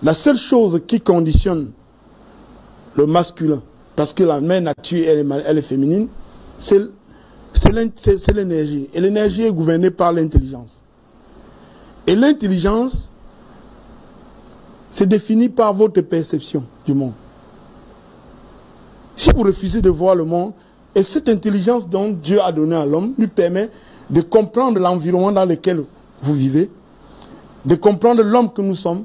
La seule chose qui conditionne le masculin, parce que la mère nature, elle est féminine, c'est l'énergie. Et l'énergie est gouvernée par l'intelligence. Et l'intelligence, c'est défini par votre perception du monde. Si vous refusez de voir le monde, et cette intelligence dont Dieu a donné à l'homme lui permet de comprendre l'environnement dans lequel vous vivez, de comprendre l'homme que nous sommes,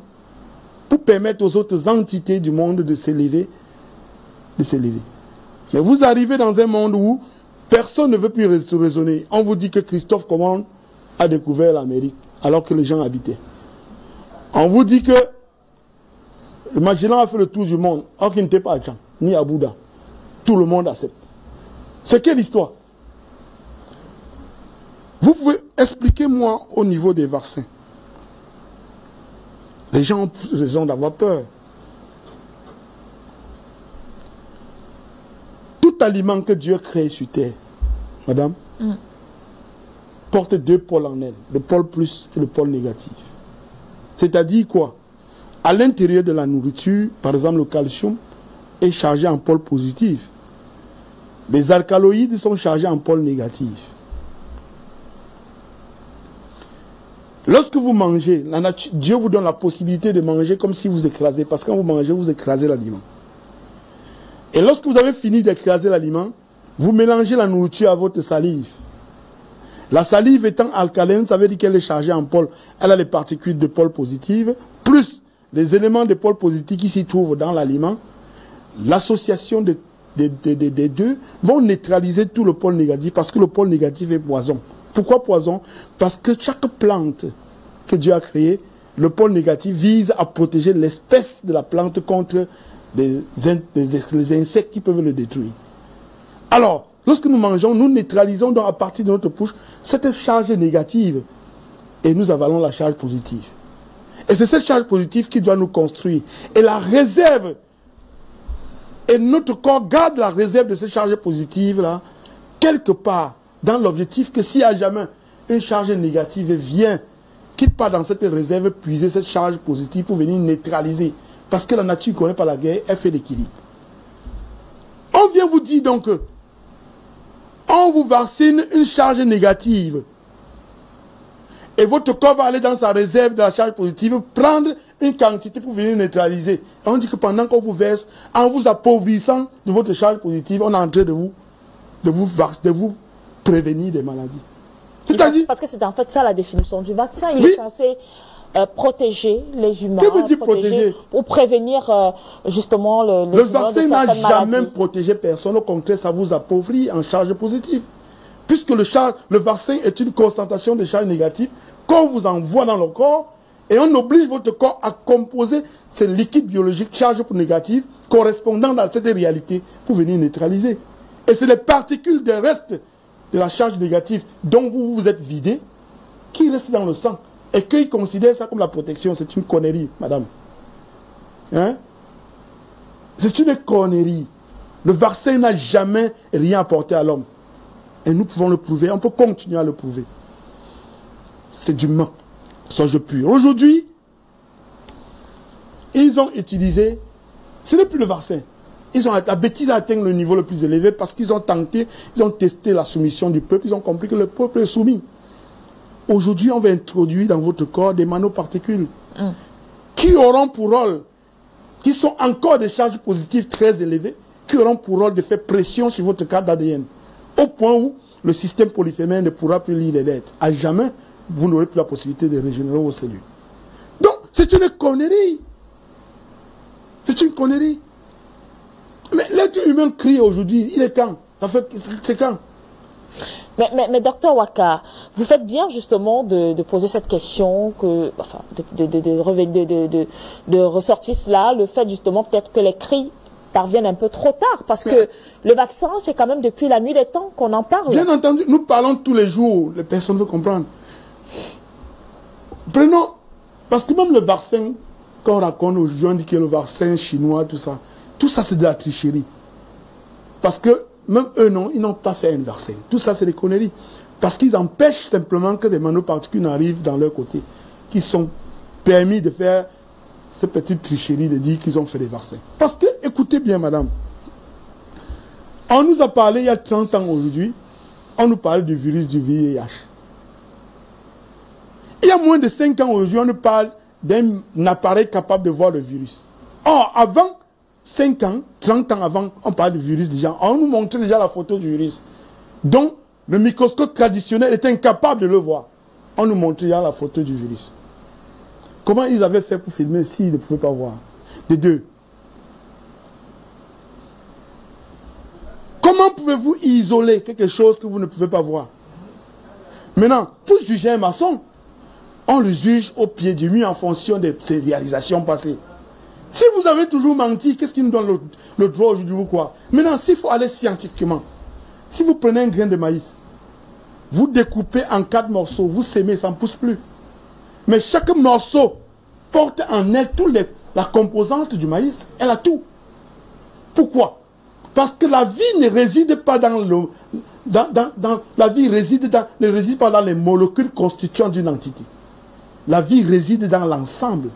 pour permettre aux autres entités du monde de s'élever, Mais vous arrivez dans un monde où personne ne veut plus raisonner. On vous dit que Christophe Colomb a découvert l'Amérique, alors que les gens habitaient. On vous dit que Magellan a fait le tour du monde, alors qu'il n'était pas à Tchang, ni à Bouddha. Tout le monde accepte. C'est quelle histoire? Vous pouvez expliquer moi au niveau des vaccins. Les gens ont raison d'avoir peur. Tout aliment que Dieu crée sur terre, madame, porte deux pôles en elle, le pôle plus et le pôle négatif. C'est-à-dire quoi? À l'intérieur de la nourriture, par exemple le calcium, est chargé en pôle positif. Les alcaloïdes sont chargés en pôle négatif. Lorsque vous mangez, Dieu vous donne la possibilité de manger comme si vous écrasez, parce que quand vous mangez, vous écrasez l'aliment. Et lorsque vous avez fini d'écraser l'aliment, vous mélangez la nourriture à votre salive. La salive étant alcalène, ça veut dire qu'elle est chargée en pôle. Elle a les particules de pôle positive, plus les éléments de pôle positif qui s'y trouvent dans l'aliment. L'association des deux vont neutraliser tout le pôle négatif, parce que le pôle négatif est poison. Pourquoi poison? Parce que chaque plante que Dieu a créée, le pôle négatif vise à protéger l'espèce de la plante contre les insectes qui peuvent le détruire. Alors, lorsque nous mangeons, nous neutralisons donc à partir de notre bouche cette charge négative et nous avalons la charge positive. Et c'est cette charge positive qui doit nous construire. Et la réserve, et notre corps garde la réserve de ces charges positives-là, quelque part, dans l'objectif que s'il y a jamais une charge négative vient, qu'il part dans cette réserve, puiser cette charge positive pour venir neutraliser. Parce que la nature ne connaît pas la guerre, elle fait l'équilibre. On vient vous dire donc que on vous vaccine une charge négative. Et votre corps va aller dans sa réserve de la charge positive, prendre une quantité pour venir neutraliser. Et on dit que pendant qu'on vous verse, en vous appauvrissant de votre charge positive, on est en train de vous prévenir des maladies. C'est-à-dire... Parce que c'est en fait ça la définition du vaccin. Il est censé protéger les humains. Que veut dire protéger? Pour prévenir justement le vaccin n'a jamais protégé personne. Au contraire, ça vous appauvrit en charge positive. Puisque le vaccin est une concentration de charge négative qu'on vous envoie dans le corps et on oblige votre corps à composer ces liquides biologiques charge négative correspondant à cette réalité pour venir neutraliser. Et c'est les particules des restes de la charge négative dont vous vous êtes vidé qui restent dans le sang. Et qu'ils considèrent ça comme la protection. C'est une connerie, madame. Hein? C'est une connerie. Le vaccin n'a jamais rien apporté à l'homme. Et nous pouvons le prouver. On peut continuer à le prouver. C'est du mensonge pur. Aujourd'hui, ils ont utilisé... Ce n'est plus le vaccin. La bêtise a atteint le niveau le plus élevé parce qu'ils ont tenté, ils ont testé la soumission du peuple. Ils ont compris que le peuple est soumis. Aujourd'hui, on va introduire dans votre corps des nanoparticules qui auront pour rôle, qui sont encore des charges positives très élevées, qui auront pour rôle de faire pression sur votre carte d'ADN. Au point où le système polyphémène ne pourra plus lire les lettres. À jamais, vous n'aurez plus la possibilité de régénérer vos cellules. Donc, c'est une connerie. C'est une connerie. Mais l'être humain crie aujourd'hui, il est quand? En fait, c'est quand? Mais docteur Waka, vous faites bien justement de poser cette question, de ressortir cela, le fait justement peut-être que les cris parviennent un peu trop tard, parce que le vaccin, c'est quand même depuis la nuit des temps qu'on en parle. Bien entendu, nous parlons tous les jours, les personnes veulent comprendre. Prenons, parce que même le vaccin qu'on raconte aujourd'hui, on dit que le vaccin chinois, tout ça c'est de la tricherie. Parce que même eux, non, ils n'ont pas fait un vaccin. Tout ça, c'est des conneries. Parce qu'ils empêchent simplement que des nanoparticules n'arrivent dans leur côté, qui sont permis de faire ces petites tricheries de dire qu'ils ont fait des vaccins. Parce que, écoutez bien, madame, on nous a parlé il y a 30 ans aujourd'hui, on nous parle du virus du VIH. Il y a moins de 5 ans aujourd'hui, on nous parle d'un appareil capable de voir le virus. Or, avant 5 ans, 30 ans avant, on parlait du virus déjà. On nous montrait déjà la photo du virus. Donc, le microscope traditionnel était incapable de le voir. On nous montrait déjà la photo du virus. Comment ils avaient fait pour filmer s'ils ne pouvaient pas voir? De deux. Comment pouvez-vous isoler quelque chose que vous ne pouvez pas voir? Maintenant, pour juger un maçon, on le juge au pied du mur en fonction de ses réalisations passées. Si vous avez toujours menti, qu'est-ce qui nous donne le droit aujourd'hui ou quoi? Maintenant, s'il faut aller scientifiquement, si vous prenez un grain de maïs, vous découpez en 4 morceaux, vous sémez, ça ne pousse plus. Mais chaque morceau porte en elle toute la composante du maïs. Elle a tout. Pourquoi? Parce que la vie ne réside pas dans le... la vie ne réside pas dans les molécules constituant d'une entité. La vie réside dans l'ensemble.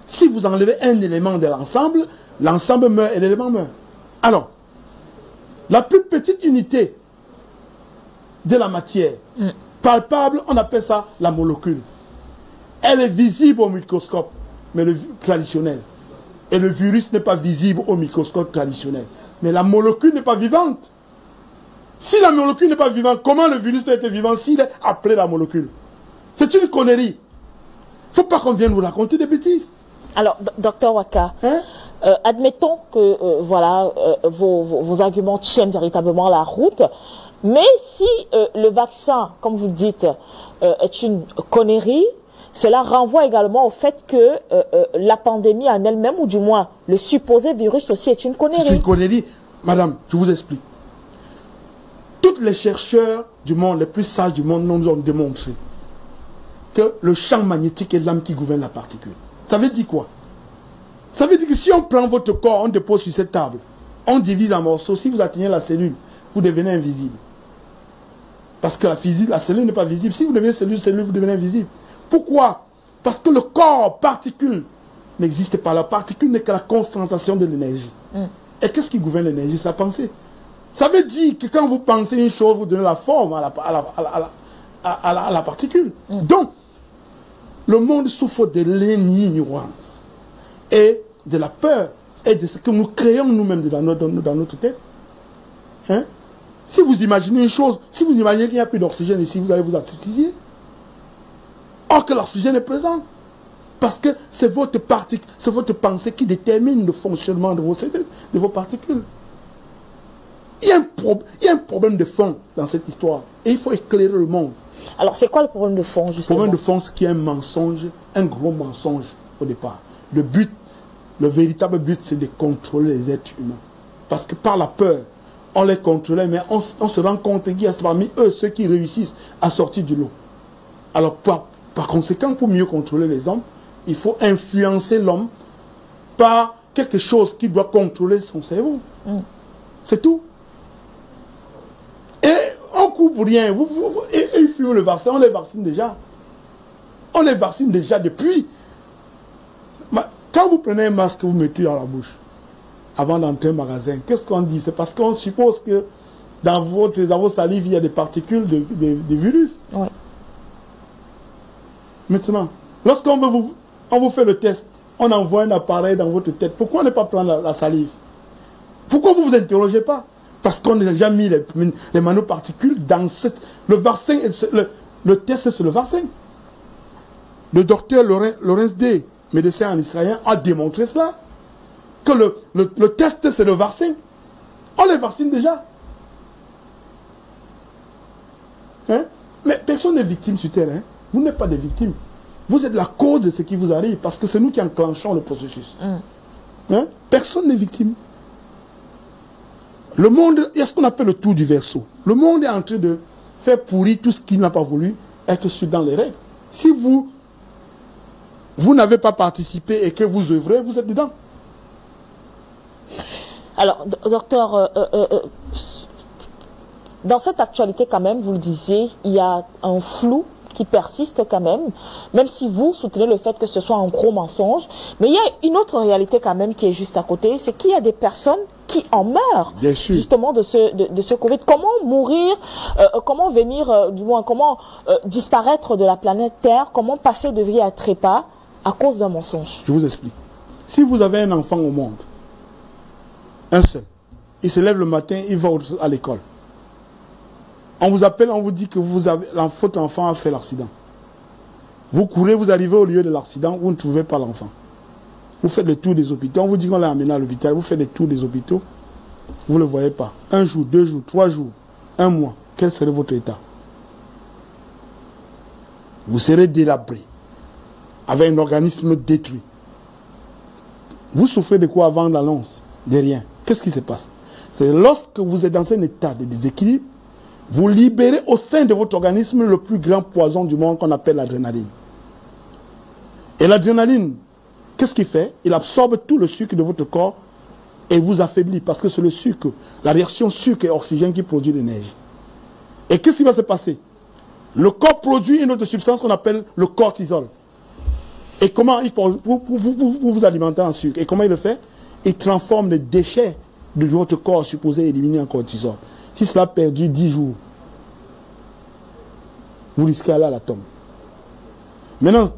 Si vous enlevez un élément de l'ensemble, l'ensemble meurt et l'élément meurt. Alors, la plus petite unité de la matière, palpable, on appelle ça la molécule. Elle est visible au microscope, mais traditionnel. Et le virus n'est pas visible au microscope traditionnel. Mais la molécule n'est pas vivante. Si la molécule n'est pas vivante, comment le virus peut être vivant s'il est après la molécule? C'est une connerie. Il ne faut pas qu'on vienne vous raconter des bêtises. Alors, docteur Waka, admettons que vos arguments tiennent véritablement la route, mais si le vaccin, comme vous le dites, est une connerie, cela renvoie également au fait que la pandémie en elle-même, ou du moins le supposé virus aussi, est une connerie. C'est une connerie. Madame, je vous explique. Tous les chercheurs du monde, les plus sages du monde, nous ont démontré que le champ magnétique est l'âme qui gouverne la particule. Ça veut dire quoi? Ça veut dire que si on prend votre corps, on dépose sur cette table, on divise en morceaux, si vous atteignez la cellule, vous devenez invisible. Parce que la cellule n'est pas visible. Si vous devenez cellule, vous devenez invisible. Pourquoi? Parce que le corps particule n'existe pas. La particule n'est que la concentration de l'énergie. Et qu'est-ce qui gouverne l'énergie? C'est la pensée. Ça veut dire que quand vous pensez une chose, vous donnez la forme à la particule. Donc, le monde souffre de l'ignorance et de la peur et de ce que nous créons nous-mêmes dans notre tête. Hein? Si vous imaginez une chose, si vous imaginez qu'il n'y a plus d'oxygène ici, vous allez vous asphyxier. Or que l'oxygène est présent. Parce que c'est votre pensée qui détermine le fonctionnement de vos cellules, de vos particules. Il y a un problème de fond dans cette histoire. Et il faut éclairer le monde. Alors, c'est quoi le problème de fond, justement? Le problème de fond, c'est qu'il y a un mensonge, un gros mensonge au départ. Le véritable but, c'est de contrôler les êtres humains. Parce que par la peur, on les contrôlait, mais on se rend compte qu'il y a parmi eux ceux qui réussissent à sortir du lot. Alors, par conséquent, pour mieux contrôler les hommes, il faut influencer l'homme par quelque chose qui doit contrôler son cerveau. C'est tout. Et on coupe rien. Et ils fument le vaccin, on les vaccine déjà. On les vaccine déjà depuis. Quand vous prenez un masque, vous mettez dans la bouche, avant d'entrer au magasin, qu'est-ce qu'on dit? C'est parce qu'on suppose que dans vos salives, il y a des particules de virus. Oui. Maintenant, lorsqu'on vous fait le test, on envoie un appareil dans votre tête. Pourquoi ne pas prendre la salive? Pourquoi vous ne vous interrogez pas? Parce qu'on a déjà mis les nanoparticules dans le vaccin. Le test, c'est le vaccin. Le docteur Laurence D., médecin en israélien, a démontré cela. Que le test, c'est le vaccin. On les vaccine déjà. Hein? Mais personne n'est victime sur Terre. Hein? Vous n'êtes pas des victimes. Vous êtes la cause de ce qui vous arrive. Parce que c'est nous qui enclenchons le processus. Hein? Personne n'est victime. Le monde, il y a ce qu'on appelle le tour du verseau. Le monde est en train de faire pourrir tout ce qu'il n'a pas voulu être dans les règles. Si vous n'avez pas participé et que vous œuvrez, vous êtes dedans. Alors, docteur, dans cette actualité quand même, vous le disiez, il y a un flou qui persiste quand même si vous soutenez le fait que ce soit un gros mensonge. Mais il y a une autre réalité quand même qui est juste à côté, c'est qu'il y a des personnes qui en meurent justement de ce Covid. Comment mourir, comment venir, du moins comment disparaître de la planète Terre, comment passer de vie à trépas à cause d'un mensonge? Je vous explique. Si vous avez un enfant au monde, un seul, il se lève le matin, il va à l'école. On vous appelle, on vous dit que votre enfant a fait l'accident. Vous courez, vous arrivez au lieu de l'accident, vous ne trouvez pas l'enfant. Vous faites le tour des hôpitaux, on vous dit qu'on l'a amené à l'hôpital, vous faites le tour des hôpitaux, vous ne le voyez pas. 1 jour, 2 jours, 3 jours, 1 mois, quel serait votre état? Vous serez délabré, avec un organisme détruit. Vous souffrez de quoi avant l'annonce? De rien. Qu'est-ce qui se passe? C'est lorsque vous êtes dans un état de déséquilibre, vous libérez au sein de votre organisme le plus grand poison du monde qu'on appelle l'adrénaline. Et l'adrénaline, qu'est-ce qu'il fait? Il absorbe tout le sucre de votre corps et vous affaiblit parce que c'est le sucre, la réaction sucre et oxygène qui produit l'énergie. Et qu'est-ce qui va se passer? Le corps produit une autre substance qu'on appelle le cortisol. Et comment il pour vous alimenter en sucre? Et comment il le fait? Il transforme les déchets de votre corps supposé éliminer en cortisol. Si cela a perdu 10 jours, vous risquez d'aller à la tombe. Maintenant,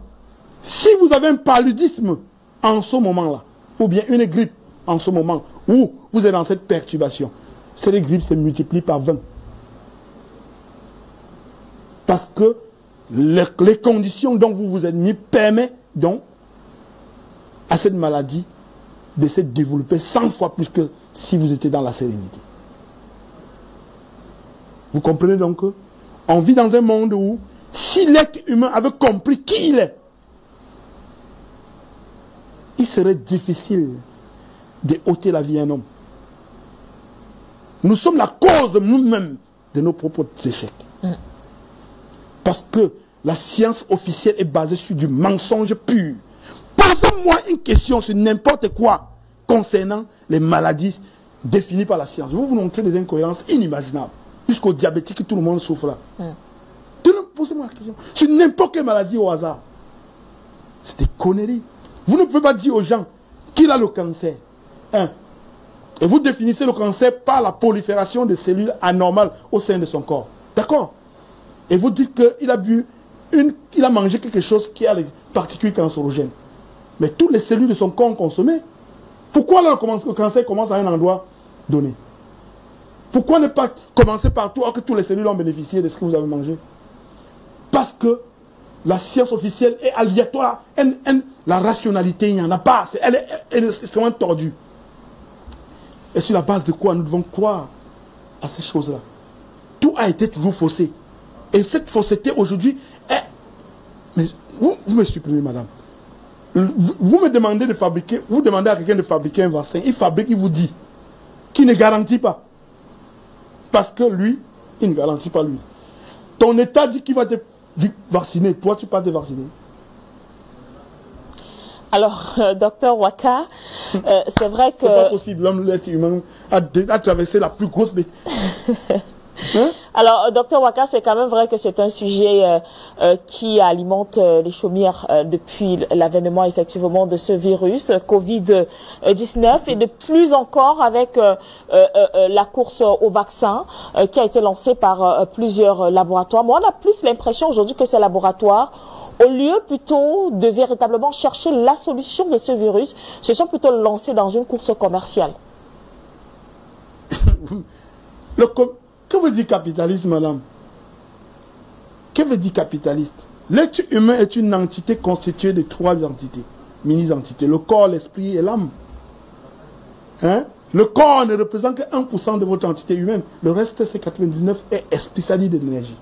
si vous avez un paludisme en ce moment-là, ou bien une grippe en ce moment, où vous êtes dans cette perturbation, cette grippe se multiplie par 20. Parce que les conditions dont vous vous êtes mis permettent donc à cette maladie de se développer 100 fois plus que si vous étiez dans la sérénité. Vous comprenez donc qu'on vit dans un monde où, si l'être humain avait compris qui il est, il serait difficile de ôter la vie à un homme. Nous sommes la cause nous-mêmes de nos propres échecs. Parce que la science officielle est basée sur du mensonge pur. Posez-moi une question sur n'importe quoi concernant les maladies définies par la science. Je vais vous montrer des incohérences inimaginables. Jusqu'au diabétique, tout le monde souffre là. Posez-moi la question. Sur n'importe quelle maladie au hasard. C'est des conneries. Vous ne pouvez pas dire aux gens qu'il a le cancer. Et vous définissez le cancer par la prolifération de cellules anormales au sein de son corps. D'accord? Et vous dites qu'il a il a mangé quelque chose qui a les particules cancérogènes. Mais toutes les cellules de son corps ont consommé. Pourquoi le cancer commence à un endroit donné? Pourquoi ne pas commencer partout alors que toutes les cellules ont bénéficié de ce que vous avez mangé? Parce que la science officielle est aléatoire. La rationalité, il n'y en a pas. Elle est extrêmement tordue. Et sur la base de quoi nous devons croire à ces choses-là? Tout a été toujours faussé. Et cette fausseté aujourd'hui est... Mais vous me supprimez, madame. Vous me demandez de fabriquer, vous demandez à quelqu'un de fabriquer un vaccin. Il fabrique, il vous dit qu'il ne garantit pas. Parce que lui, il ne garantit pas lui. Ton État dit qu'il va te vacciner. Toi, tu ne peux pas te vacciner. Alors, docteur Waka, c'est vrai que... C'est pas possible. L'homme, l'être humain, a traversé la plus grosse bête. Alors, docteur Waka, c'est quand même vrai que c'est un sujet qui alimente les chaumières depuis l'avènement effectivement de ce virus Covid-19 et de plus encore avec la course au vaccin qui a été lancée par plusieurs laboratoires. Moi, on a plus l'impression aujourd'hui que ces laboratoires, au lieu plutôt de véritablement chercher la solution de ce virus, se sont plutôt lancés dans une course commerciale. Que veut dire capitalisme, madame? Que veut dire capitaliste? L'être humain est une entité constituée de 3 entités, mini-entités, le corps, l'esprit et l'âme. Le corps ne représente que 1% de votre entité humaine. Le reste, c'est 99% et esprit, ça dit de l'énergie.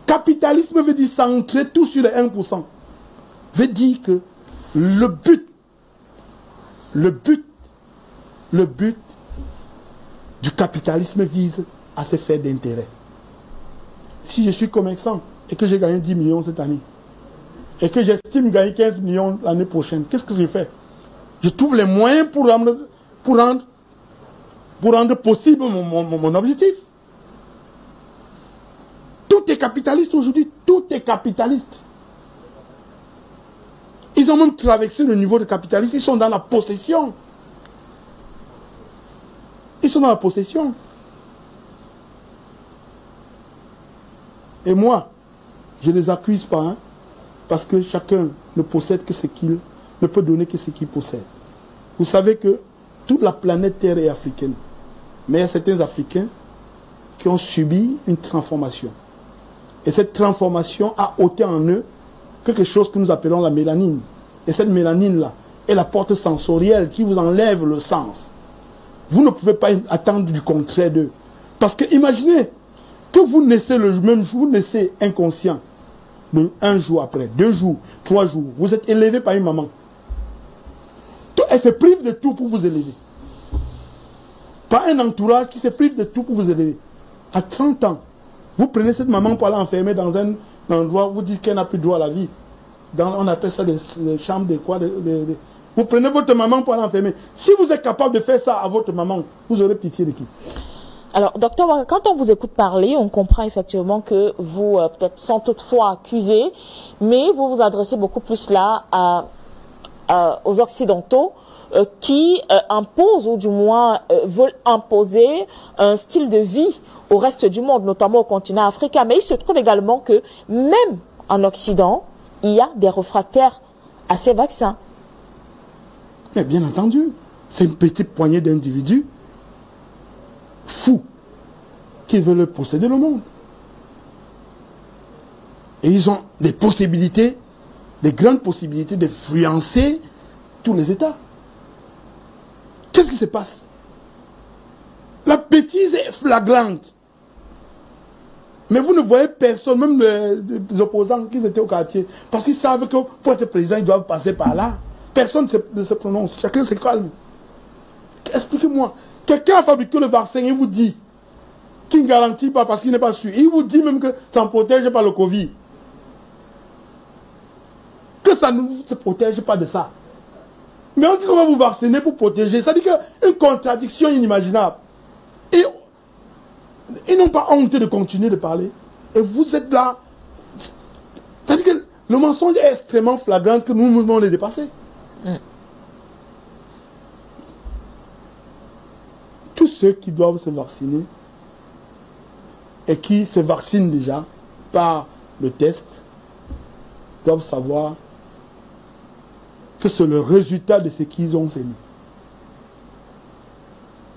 Capitalisme veut dire centrer tout sur les 1%. Veut dire que le but du capitalisme vise à se faire d'intérêt. Si je suis commerçant et que j'ai gagné 10 millions cette année, et que j'estime gagner 15 millions l'année prochaine, qu'est-ce que je fais? Je trouve les moyens pour rendre possible mon objectif. Tout est capitaliste aujourd'hui, tout est capitaliste. Ils ont même traversé le niveau de capitalisme, ils sont dans la possession. Ils sont dans la possession. Et moi, je ne les accuse pas, hein, parce que chacun ne possède que ce qu'il ne peut donner que ce qu'il possède. Vous savez que toute la planète Terre est africaine. Mais il y a certains Africains qui ont subi une transformation. Et cette transformation a ôté en eux quelque chose que nous appelons la mélanine. Et cette mélanine-là est la porte sensorielle qui vous enlève le sens. Vous ne pouvez pas attendre du contraire d'eux. Parce que imaginez que vous naissez le même jour, vous naissez inconscient. Un jour après, 2 jours, 3 jours, vous êtes élevé par une maman. Elle se prive de tout pour vous élever. Par un entourage qui se prive de tout pour vous élever. À 30 ans, vous prenez cette maman pour l'enfermer dans un endroit où vous dites qu'elle n'a plus droit à la vie. On appelle ça des chambres de quoi Vous prenez votre maman pour l'enfermer. Si vous êtes capable de faire ça à votre maman, vous aurez pitié de qui? Alors, docteur, quand on vous écoute parler, on comprend effectivement que vous, peut-être sans toutefois accuser, mais vous vous adressez beaucoup plus là aux Occidentaux qui imposent, ou du moins veulent imposer un style de vie au reste du monde, notamment au continent africain. Mais il se trouve également que même en Occident, il y a des réfractaires à ces vaccins. Mais bien entendu, c'est une petite poignée d'individus fous qui veulent posséder le monde. Et ils ont des possibilités, des grandes possibilités d'influencer tous les États. Qu'est-ce qui se passe? La bêtise est flagrante. Mais vous ne voyez personne, même les opposants qui étaient au quartier, parce qu'ils savent que pour être président, ils doivent passer par là. Personne ne se prononce, chacun se calme. Expliquez-moi, quelqu'un a fabriqué le vaccin et vous dit qu'il ne garantit pas parce qu'il n'est pas sûr. Il vous dit même que ça ne protège pas le Covid. Que ça ne vous protège pas de ça. Mais on dit qu'on va vous vacciner pour protéger. Ça dit qu'il y a une contradiction inimaginable. Et ils n'ont pas honte de continuer de parler. Et vous êtes là. C'est-à-dire que le mensonge est extrêmement flagrant que nous devons les dépasser. Tous ceux qui doivent se vacciner et qui se vaccinent déjà par le test doivent savoir que c'est le résultat de ce qu'ils ont sémé.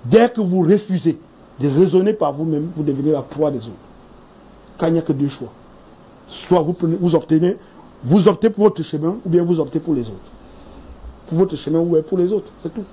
Dès que vous refusez de raisonner par vous-même, vous devenez la proie des autres. Quand il n'y a que 2 choix. Soit vous optez pour votre chemin, ou bien vous optez pour les autres. Pour votre chemin ou pour les autres, c'est tout.